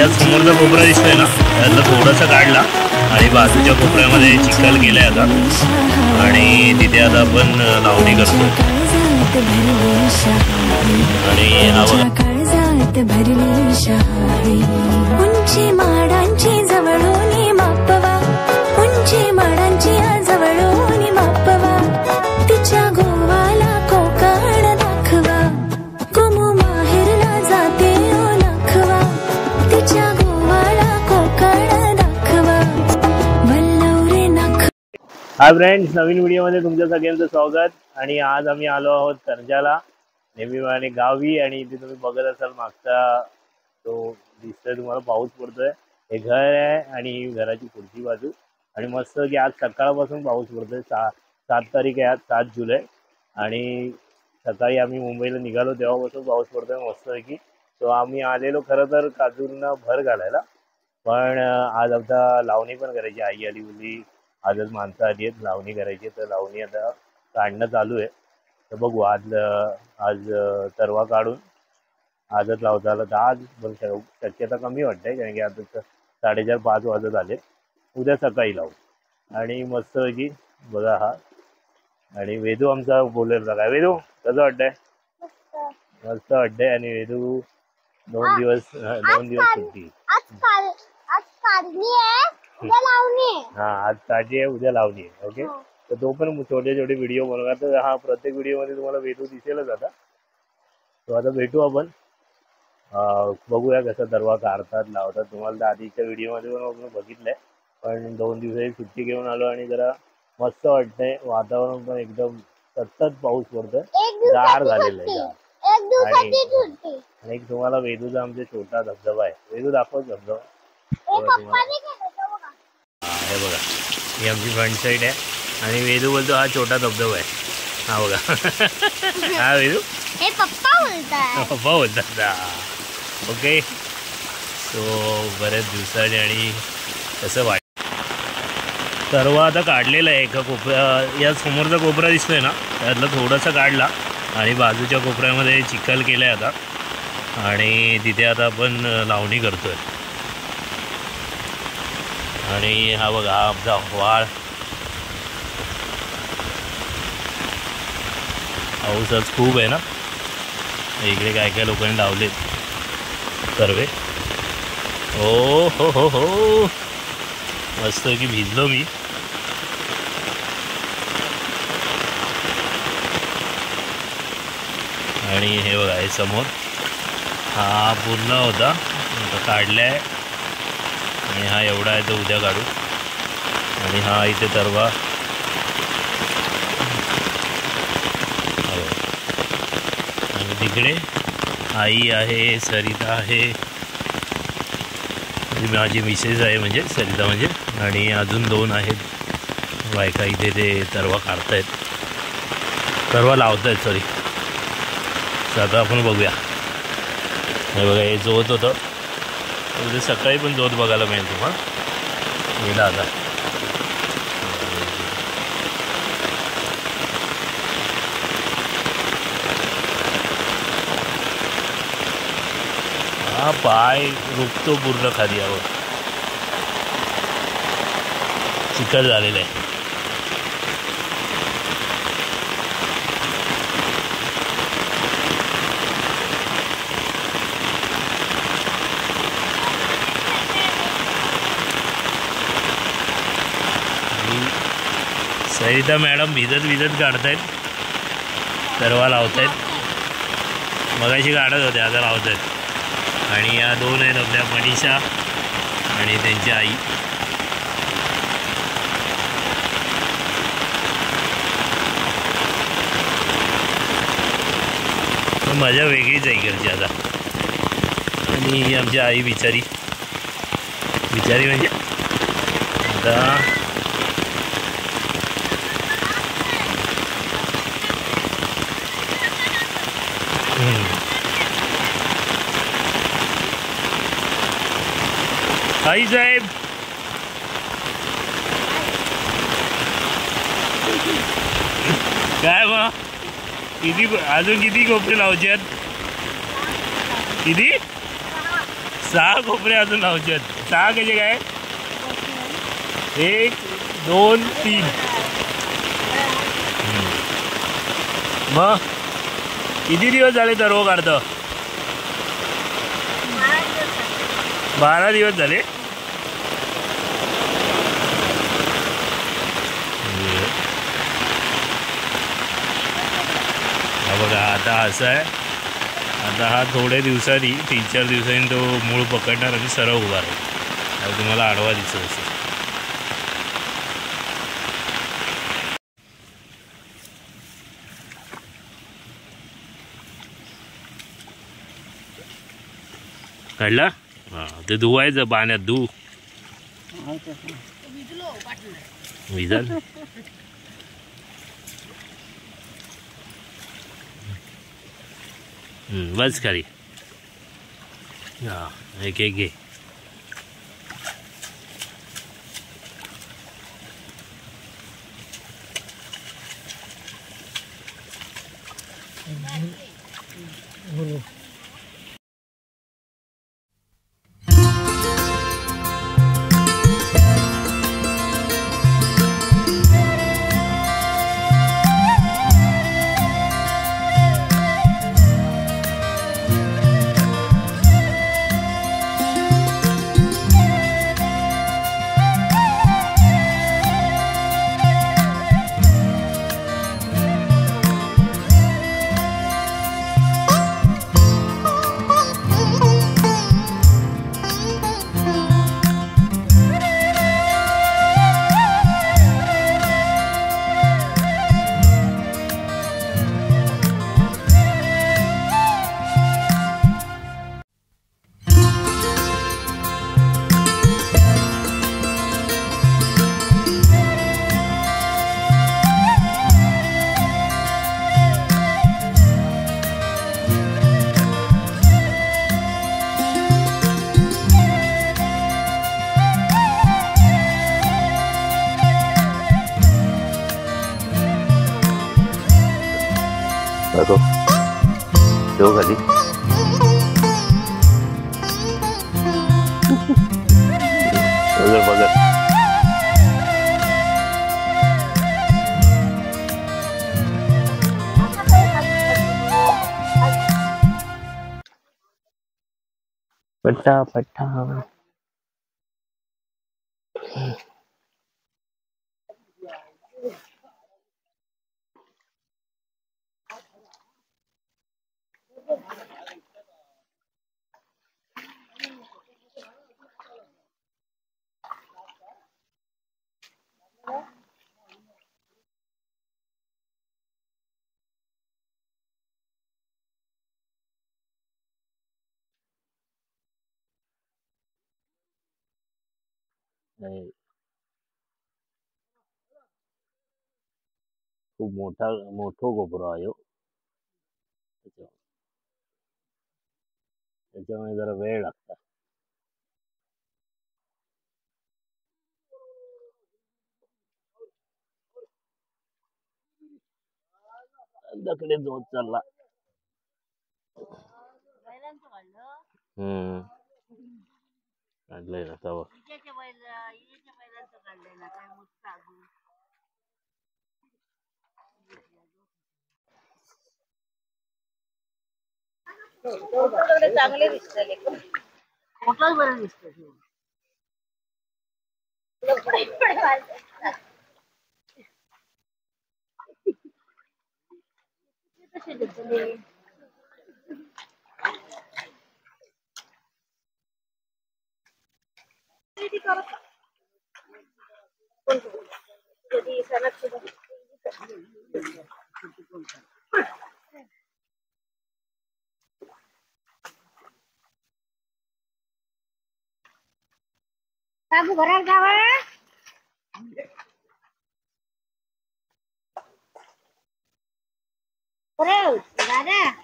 या समोरचा कोपरा दिसतोय ना, त्यातलं थोडंसं काढला आणि बाजूच्या कोपऱ्यामध्ये चिखल केलाय आता आणि तिथे आता आपण लावणी करतो. आणि हा बघा उंची माडांची जवळून मापवा, उंची माडांची जवळून मापवा, तिच्या गोवाला कोकण दाखवा, कुमू माहेरला जाते दाखवा, तिच्या गोवाला कोकण दाखवा, वल्लवरे नाख. हाय फ्रेंड्स, नवीन व्हिडिओमध्ये तुमच्या सगळ्यांचं स्वागत. आणि आज आम्ही आलो आहोत करंजाला, नेहमीप्रमाणे गावी. आणि इथे तुम्ही बघत असाल मागचा तो दिसतोय तुम्हाला, पाऊस पडतोय. हे घर आहे आणि घराची पुढची बाजू. आणि मस्त की आज सकाळपासून पाऊस पडतोय. 7 तारीख आहे आज, 7 जुलै. आणि सकाळी आम्ही मुंबईला निघालो तेव्हापासून पाऊस पडतोय मस्तपैकी. तो आम्ही आलेलो खरं तर काजूंना भर घालायला, पण आज आता लावणी पण करायची. आई आली बोलली आजच माणसं आली आहेत, लावणी करायची. तर लावणी आता काढणं चालू आहे. तर बघू आज तरवा काढून आजच लावता आलं तर आज पण शक्यता कमी वाटते, कारण की आता 4:30-5 वाजत आले. उद्या सकाळी लावू. आणि मस्त की बघा हा. आणि वेदू आमचा बोलेल काय. वेदू कसं वाटतंय? मस्त वाटतंय. आणि वेदू 2 दिवस सुट्टी. हा, आज काढली आहे, उद्या लावणी आहे. ओके, तर तो पण छोटे छोटे व्हिडिओ बनवला. तर हा प्रत्येक व्हिडिओमध्ये तुम्हाला वेदू दिसेलच आता. तो आता भेटू आपण, बघूया कसं तरवा काढतात लावतात. तुम्हाला तर आधीच्या व्हिडिओमध्ये पण आपण बघितलंय. पण 2 दिवसाची सुट्टी घेऊन आलो आणि जरा मस्त वाटतंय. वातावरण पण एकदम सतत पाऊस पडतोय, गार झालेलं आहे. आणि एक तुम्हाला वेदूचा आमचा छोटा धबधबा आहे. वेदू दाखव धबधबा. हे बघा, ही आमची फ्रंट साईड आहे. आणि वेदू बोलतो हा छोटा धबधबा आहे. हा बघा. हा वेदू, हे पप्पा बोलतात. ओके, सो बऱ्याच दिवसाने आणि कसं वाटतं. तरवा आता काढलेला आहे एका कोपऱ्या. या समोरचा कोपरा दिसतोय ना, त्यातलं थोडंसं काढला आणि बाजूच्या कोपऱ्यामध्ये चिखल केलं आहे आता. आणि तिथे आता आपण लावणी करतोय. आणि हा बघा, हा आमचा वाळ. पाऊस आज खूप आहे ना. इकडे काय काय लोकांनी लावलेत सर्वे. हो हो हो हो, मस्त की भिजलो मी. आणि हे बघा, हे समोर हा पूर्ण होता, काढलाय. आणि हा एवढा आहे तो उद्या काढू. आणि हा इथे तरवा. आणि तिकडे आई आहे, सरिता आहे, माझी मिसेस आहे म्हणजे सरिता म्हणजे. आणि अजून 2 आहेत बायका इथे, ते तरवा काढतायत, तरवा लावतायत सॉरी. तर आता आपण बघूया. हे बघा, हे जोत होतं. उद्या सकाळी पण जोत बघायला मिळेल तुम्हाला. गेला आता. हा पाय रुकतो पूर्ण खाली. यावर चिखल झालेलं आहे. सरिता मॅडम भिजत काढतायत, तरवा लावतायत. मगाशी काढत होते, आता लावतायत. आणि या 2 आहेत आपल्या मनीषा आणि त्यांची आई. मजा वेगळीच आहे इकडची आता. आणि ही आमची आई बिचारी म्हणजे आता आई साहेब. काय मग किती अजून किती कोपरे लावायचे आहेत? किती? 6 कोपरे अजून लावचे आहेत. 6 कसे काय? 1 2 3. मग किती दिवस झाले तर काढतो? 12 दिवस झाले. बघा आता असं आहे. आता हा थोड्या दिवसांनी 3-4 दिवसांनी तो मूळ पकडणार आणि सरळ उभा राहील. आता तुम्हाला आडवा दिसत असेल. काढला? हां ते धुवायचं पाण्यात. धुव विजाल. बस खाली. हां एक एक घे. देखो ठेव खाली. बघर बघर. पट्टा पट्टा. खूप मोठो कोपरा आहे. त्याच्यामुळे जरा वेळ लागतो. दकडे जोत चालला. काढलंय ना तवा. चांगले दिसतले. फोटोच बरे दिसतात. कसे दिसले? काबू घरात जावा. दादा